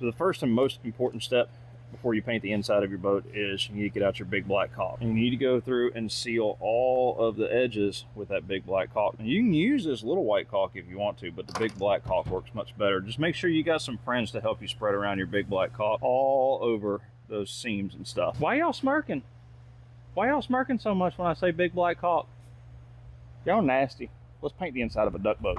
So the first and most important step before you paint the inside of your boat is you need to get out your big black caulk. And you need to go through and seal all of the edges with that big black caulk. And you can use this little white caulk if you want to, but the big black caulk works much better. Just make sure you got some friends to help you spread around your big black caulk all over those seams and stuff. Why y'all smirking? Why y'all smirking so much when I say big black caulk? Y'all nasty. Let's paint the inside of a duck boat.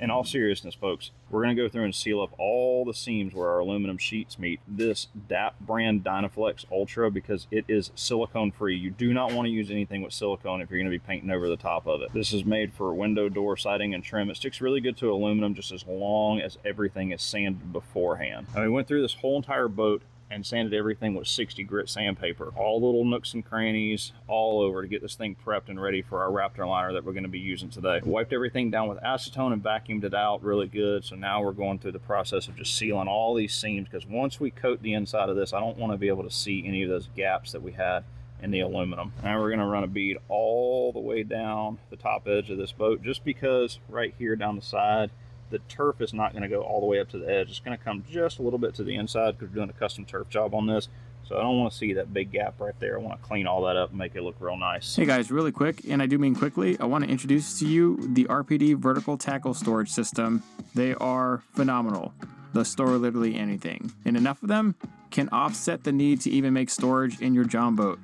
In all seriousness, folks, we're going to go through and seal up all the seams where our aluminum sheets meet this DAP brand Dynaflex Ultra because it is silicone free. You do not want to use anything with silicone if you're going to be painting over the top of it. This is made for window, door, siding, and trim. It sticks really good to aluminum just as long as everything is sanded beforehand. And we went through this whole entire boat and sanded everything with 60 grit sandpaper. All the little nooks and crannies all over to get this thing prepped and ready for our Raptor liner that we're going to be using today. Wiped everything down with acetone and vacuumed it out really good. So now we're going through the process of just sealing all these seams, because once we coat the inside of this, I don't want to be able to see any of those gaps that we had in the aluminum. Now we're going to run a bead all the way down the top edge of this boat, just because right here down the side, the turf is not going to go all the way up to the edge. It's going to come just a little bit to the inside because we're doing a custom turf job on this. So I don't want to see that big gap right there. I want to clean all that up and make it look real nice. Hey guys, really quick, and I do mean quickly, I want to introduce to you the RPD vertical tackle storage system. They are phenomenal. They'll store literally anything, and enough of them can offset the need to even make storage in your John boat.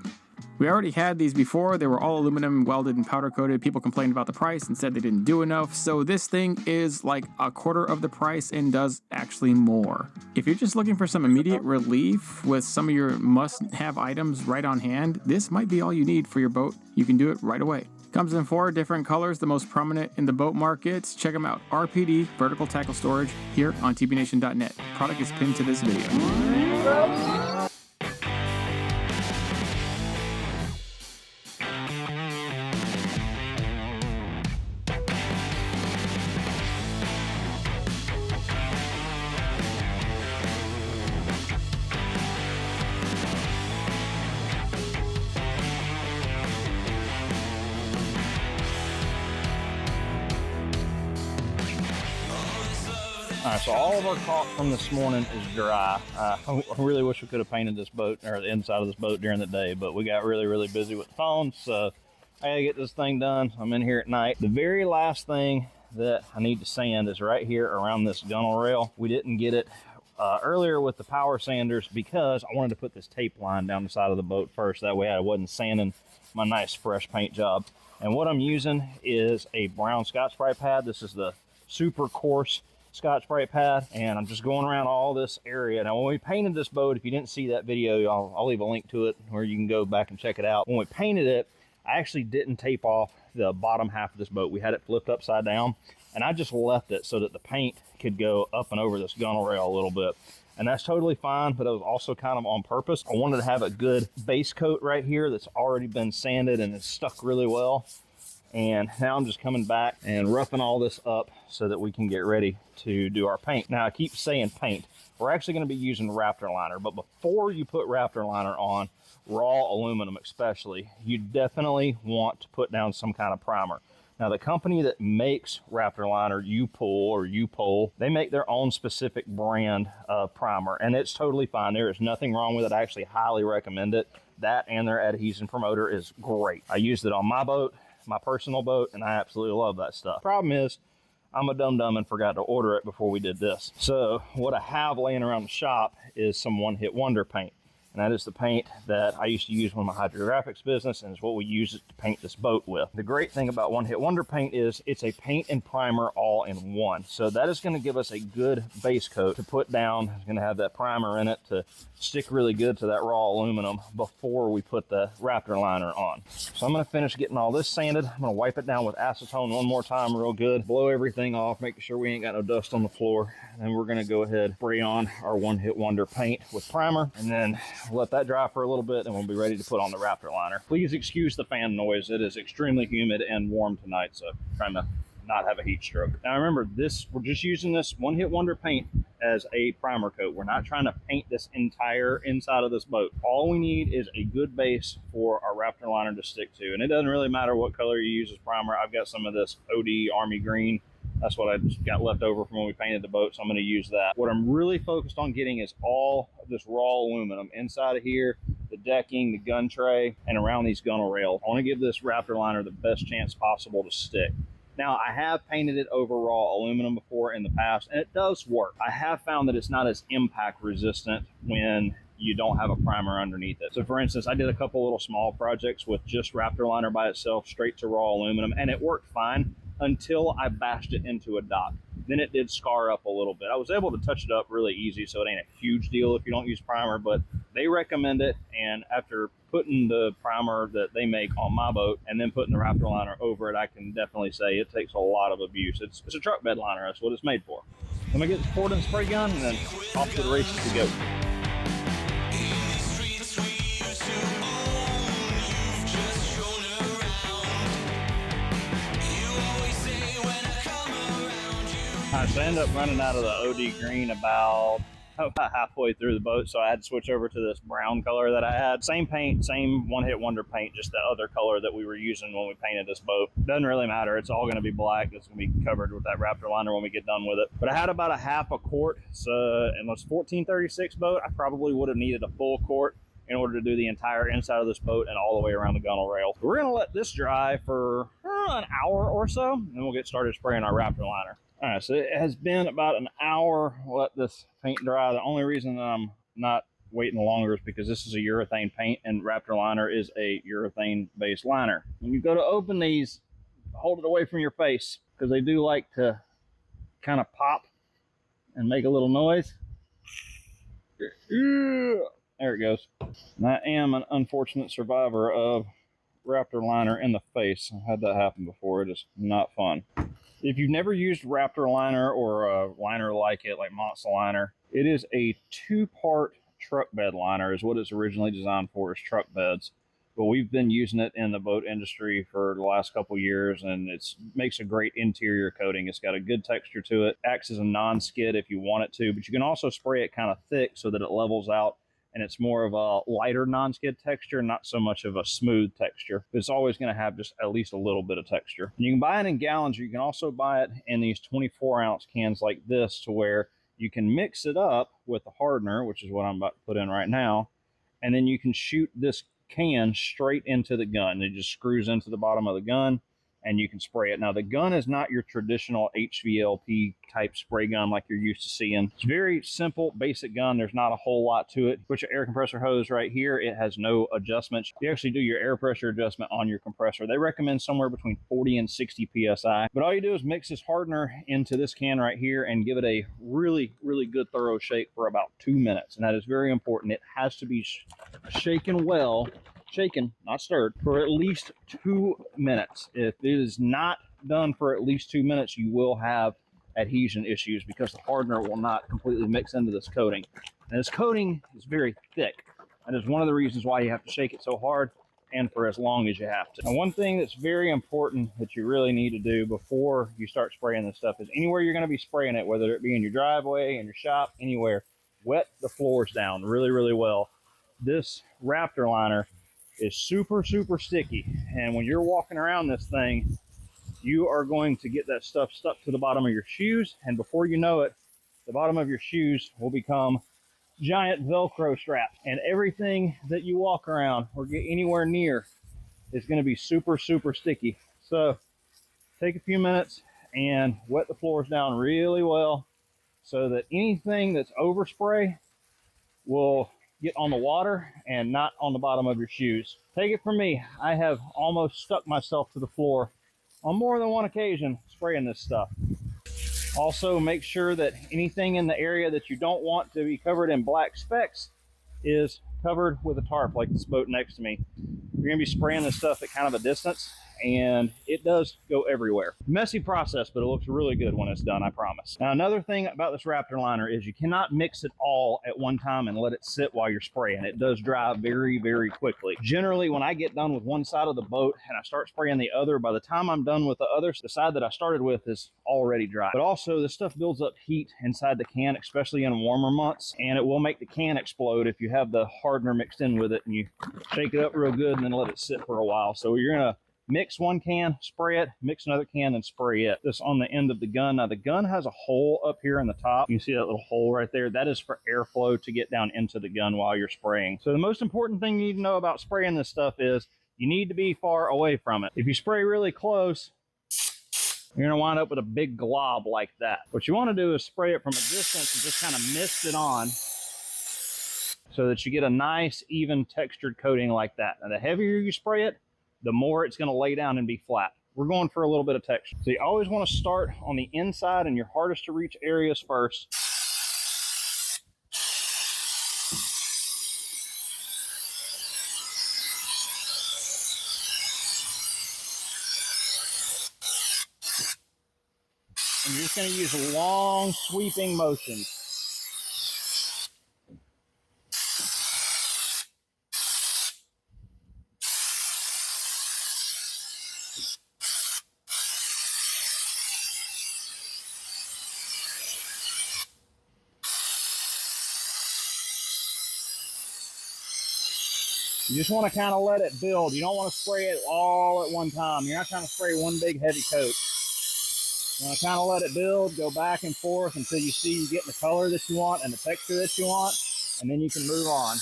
We already had these before. They were all aluminum, welded and powder coated. People complained about the price and said they didn't do enough. So this thing is like a quarter of the price and does actually more. If you're just looking for some immediate relief with some of your must-have items right on hand, this might be all you need for your boat. You can do it right away. Comes in 4 different colors, the most prominent in the boat markets. Check them out. RPD Vertical Tackle Storage here on tbnation.net. Product is pinned to this video. All right, so all of our caulk from this morning is dry. I really wish we could have painted this boat, or the inside of this boat, during the day, but we got really busy with the phones, so I gotta get this thing done. I'm in here at night. The very last thing that I need to sand is right here around this gunnel rail. We didn't get it earlier with the power sanders because I wanted to put this tape line down the side of the boat first. That way I wasn't sanding my nice fresh paint job. And what I'm using is a brown Scotch-Brite pad. This is the super coarse Scotch-Brite pad, and I'm just going around all this area. Now when we painted this boat, if you didn't see that video, I'll leave a link to it where you can go back and check it out. When we painted it, I actually didn't tape off the bottom half of this boat. We had it flipped upside down, and I just left it so that the paint could go up and over this gunnel rail a little bit. And that's totally fine, but it was also kind of on purpose. I wanted to have a good base coat right here that's already been sanded and it's stuck really well. And now I'm just coming back and roughing all this up so that we can get ready to do our paint. Now I keep saying paint. We're actually going to be using Raptor Liner, but before you put Raptor Liner on, raw aluminum especially, you definitely want to put down some kind of primer. Now the company that makes Raptor Liner, U-Pole, they make their own specific brand of primer, and it's totally fine. There is nothing wrong with it. I actually highly recommend it. That and their adhesion promoter is great. I used it on my boat, my personal boat, and I absolutely love that stuff. Problem is, I'm a dum-dum and forgot to order it before we did this. So what I have laying around the shop is some One Hit Wonder paint. And that is the paint that I used to use with my hydrographics business, and it's what we use it to paint this boat with. The great thing about One Hit Wonder paint is it's a paint and primer all in one. So that is going to give us a good base coat to put down. It's going to have that primer in it to stick really good to that raw aluminum before we put the Raptor Liner on. So I'm going to finish getting all this sanded. I'm going to wipe it down with acetone one more time real good, blow everything off, making sure we ain't got no dust on the floor. And then we're going to go ahead, spray on our One Hit Wonder paint with primer, and then let that dry for a little bit, and we'll be ready to put on the Raptor Liner. Please excuse the fan noise. It is extremely humid and warm tonight, so trying to not have a heat stroke. Now remember, we're just using this one hit wonder paint as a primer coat. We're not trying to paint this entire inside of this boat. All we need is a good base for our Raptor liner to stick to, and it doesn't really matter what color you use as primer. I've got some of this OD Army Green. That's what I just got left over from when we painted the boat, so I'm going to use that. What I'm really focused on getting is all of this raw aluminum inside of here, the decking, the gun tray, and around these gunnel rails. I want to give this Raptor liner the best chance possible to stick. Now, I have painted it over raw aluminum before in the past, and it does work. I have found that it's not as impact resistant when you don't have a primer underneath it. So for instance, I did a couple little small projects with just Raptor liner by itself, straight to raw aluminum, and it worked fine until I bashed it into a dock. Then it did scar up a little bit. I was able to touch it up really easy, so it ain't a huge deal if you don't use primer, but they recommend it. And after putting the primer that they make on my boat and then putting the Raptor liner over it, I can definitely say it takes a lot of abuse. It's a truck bed liner. That's what it's made for. Let me get this poured in the spray gun and then off to the races to go. So I ended up running out of the OD green about halfway through the boat, so I had to switch over to this brown color that I had. Same paint, same one hit wonder paint, just the other color that we were using when we painted this boat. Doesn't really matter. It's all going to be black. It's going to be covered with that Raptor liner when we get done with it. But I had about a half a quart, so in this 1436 boat, I probably would have needed a full quart in order to do the entire inside of this boat and all the way around the gunnel rail. We're going to let this dry for an hour or so, and then we'll get started spraying our Raptor liner. All right, so it has been about an hour. We'll let this paint dry. The only reason that I'm not waiting longer is because this is a urethane paint and Raptor liner is a urethane based liner. When you go to open these, hold it away from your face because they do like to kind of pop and make a little noise. There it goes. And I am an unfortunate survivor of Raptor liner in the face. I've had that happen before. It is not fun. If you've never used Raptor liner or a liner like it, like Monster liner, it is a two-part truck bed liner is what it's originally designed for, is truck beds. But we've been using it in the boat industry for the last couple years, and it makes a great interior coating. It's got a good texture to it, acts as a non-skid if you want it to, but you can also spray it kind of thick so that it levels out and it's more of a lighter non-skid texture, not so much of a smooth texture. But it's always going to have just at least a little bit of texture. And you can buy it in gallons, or you can also buy it in these 24-ounce cans like this, to where you can mix it up with the hardener, which is what I'm about to put in right now, and then you can shoot this can straight into the gun. It just screws into the bottom of the gun, and you can spray it. Now, the gun is not your traditional HVLP type spray gun like you're used to seeing. It's a very simple, basic gun. There's not a whole lot to it. Put your air compressor hose right here. It has no adjustments. You actually do your air pressure adjustment on your compressor. They recommend somewhere between 40 and 60 PSI. But all you do is mix this hardener into this can right here and give it a really, really good thorough shake for about 2 minutes. And that is very important. It has to be shaken well. Shaken, not stirred, for at least 2 minutes. If it is not done for at least 2 minutes, you will have adhesion issues because the hardener will not completely mix into this coating. And this coating is very thick. That is one of the reasons why you have to shake it so hard and for as long as you have to. Now, one thing that's very important that you really need to do before you start spraying this stuff is anywhere you're going to be spraying it, whether it be in your driveway, in your shop, anywhere, wet the floors down really, really well. This Raptor liner is super, super sticky, and when you're walking around this thing, you are going to get that stuff stuck to the bottom of your shoes, and before you know it, the bottom of your shoes will become giant Velcro straps, and everything that you walk around or get anywhere near is going to be super, super sticky. So take a few minutes and wet the floors down really well so that anything that's overspray will get on the water and not on the bottom of your shoes. Take it from me, I have almost stuck myself to the floor on more than one occasion spraying this stuff. Also, make sure that anything in the area that you don't want to be covered in black specks is covered with a tarp, like this boat next to me. You're going to be spraying this stuff at kind of a distance, and it does go everywhere. Messy process, but it looks really good when it's done, I promise. Now, another thing about this Raptor liner is you cannot mix it all at one time and let it sit while you're spraying. It does dry very, very quickly. Generally, when I get done with one side of the boat and I start spraying the other, by the time I'm done with the other, the side that I started with is already dry. But also, this stuff builds up heat inside the can, especially in warmer months, and it will make the can explode if you have the hardener mixed in with it and you shake it up real good and then let it sit for a while. So you're gonna mix one can, spray it, mix another can, and spray it. This on the end of the gun. Now the gun has a hole up here in the top. You see that little hole right there? That is for airflow to get down into the gun while you're spraying. So the most important thing you need to know about spraying this stuff is you need to be far away from it. If you spray really close, you're gonna wind up with a big glob like that. What you wanna do is spray it from a distance and just kind of mist it on so that you get a nice, even textured coating like that. Now the heavier you spray it, the more it's gonna lay down and be flat. We're going for a little bit of texture. So you always wanna start on the inside and your hardest to reach areas first. And you're just gonna use long sweeping motions. You just want to kind of let it build. You don't want to spray it all at one time. You're not trying to spray one big heavy coat. You want to kind of let it build, go back and forth until you see you get the color that you want and the texture that you want, and then you can move on.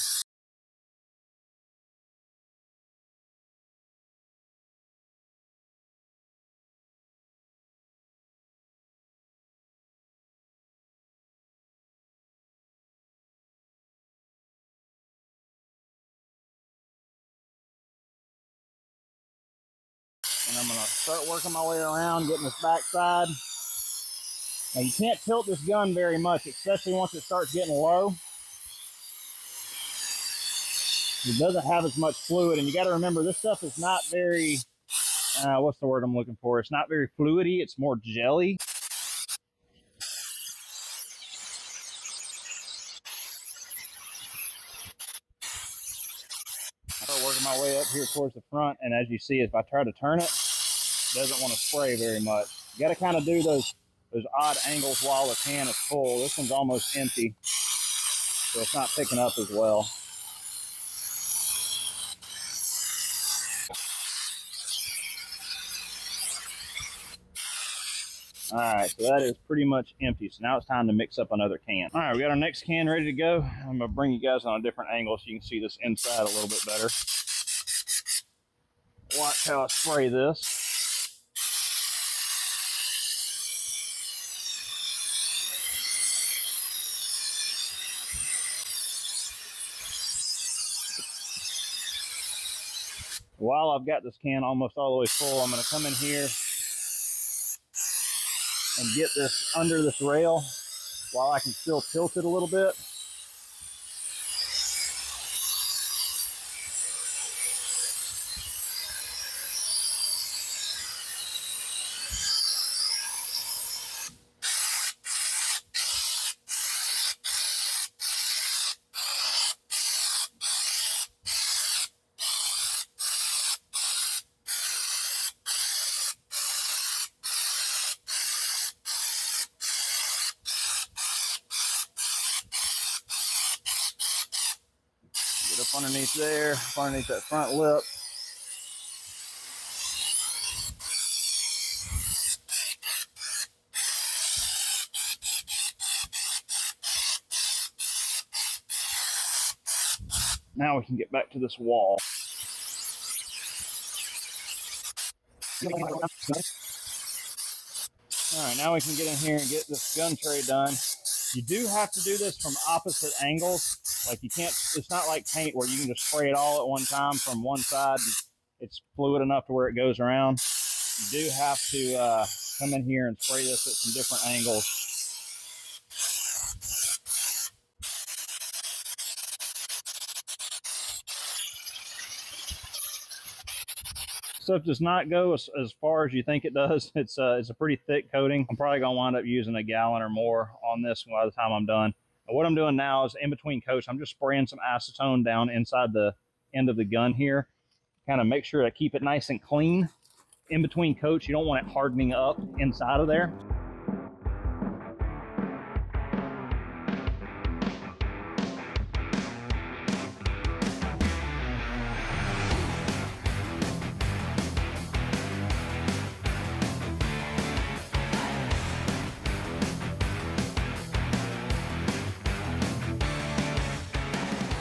And I'm going to start working my way around, getting this backside. Now you can't tilt this gun very much, especially once it starts getting low. It doesn't have as much fluid, and you got to remember this stuff is not very, what's the word I'm looking for? It's not very fluidy, it's more jelly. I start working my way up here towards the front, and as you see, if I try to turn it, it doesn't want to spray very much. You got to kind of do those odd angles while the can is full. This one's almost empty, so it's not picking up as well. All right, so that is pretty much empty. So now it's time to mix up another can. All right, we got our next can ready to go. I'm gonna bring you guys on a different angle so you can see this inside a little bit better. Watch how I spray this. While I've got this can almost all the way full, I'm gonna come in here and get this under this rail while I can still tilt it a little bit. Get up underneath there, up underneath that front lip. Now we can get back to this wall. All right, now we can get in here and get this gun tray done. You do have to do this from opposite angles. Like you can't, it's not like paint where you can just spray it all at one time from one side. It's fluid enough to where it goes around. You do have to come in here and spray this at some different angles. Stuff does not go as far as you think it does. It's a pretty thick coating. I'm probably gonna wind up using a gallon or more on this by the time I'm done. And what I'm doing now is in between coats, I'm just spraying some acetone down inside the end of the gun here. Kind of make sure to keep it nice and clean. In between coats, you don't want it hardening up inside of there.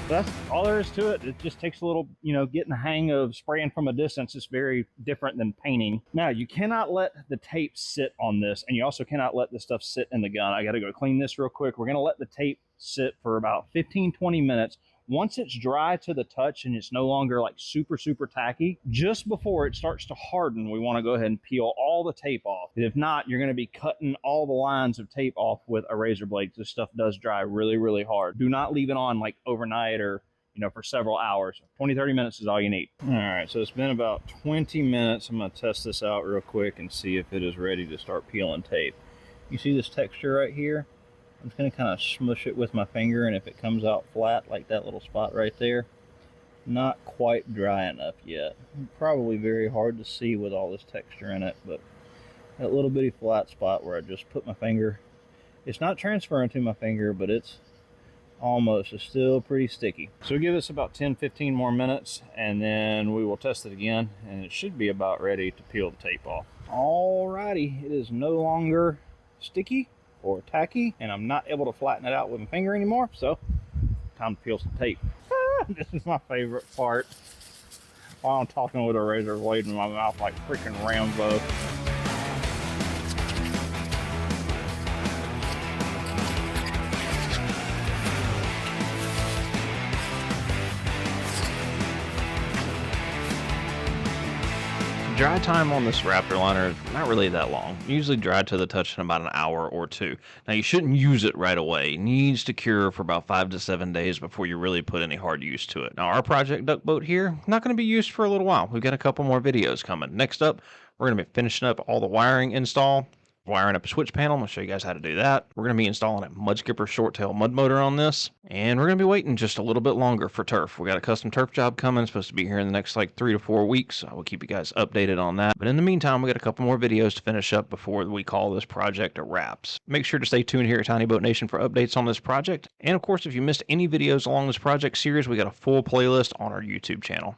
That's all there is to it. It just takes a little, getting the hang of spraying from a distance. It's very different than painting. Now, you cannot let the tape sit on this, and you also cannot let this stuff sit in the gun. I got to go clean this real quick. We're going to let the tape sit for about 15-20 minutes. Once it's dry to the touch and it's no longer like super tacky, just before it starts to harden, we want to go ahead and peel all the tape off. If not, you're going to be cutting all the lines of tape off with a razor blade. This stuff does dry really hard. Do not leave it on like overnight or for several hours. 20-30 minutes is all you need. All right, so it's been about 20 minutes. I'm going to test this out real quick and see if it is ready to start peeling tape. You see this texture right here? I'm just going to kind of smush it with my finger, and if it comes out flat like that little spot right there, not quite dry enough yet. Probably very hard to see with all this texture in it, but that little bitty flat spot where I just put my finger, it's not transferring to my finger, but it's still pretty sticky. So give us about 10-15 more minutes, and then we will test it again, and it should be about ready to peel the tape off. Alrighty, it is no longer sticky or tacky, and I'm not able to flatten it out with my finger anymore, so time to peel some tape. This is my favorite part, while I'm talking with a razor blade in my mouth like freaking Rambo. Dry time on this Raptor liner is not really that long. Usually dry to the touch in about an hour or two. Now you shouldn't use it right away. It needs to cure for about 5 to 7 days before you really put any hard use to it. Now our project duck boat here, not going to be used for a little while. We've got a couple more videos coming. Next up, we're going to be finishing up all the wiring install. Wiring up a switch panel. I'm going to show you guys how to do that. We're going to be installing a mud skipper short tail mud motor on this, and we're going to be waiting just a little bit longer for turf. We got a custom turf job coming. It's supposed to be here in the next like 3 to 4 weeks. I will keep you guys updated on that. But in the meantime, we got a couple more videos to finish up before we call this project a wraps. Make sure to stay tuned here at Tiny Boat Nation for updates on this project. And of course, if you missed any videos along this project series, we got a full playlist on our YouTube channel.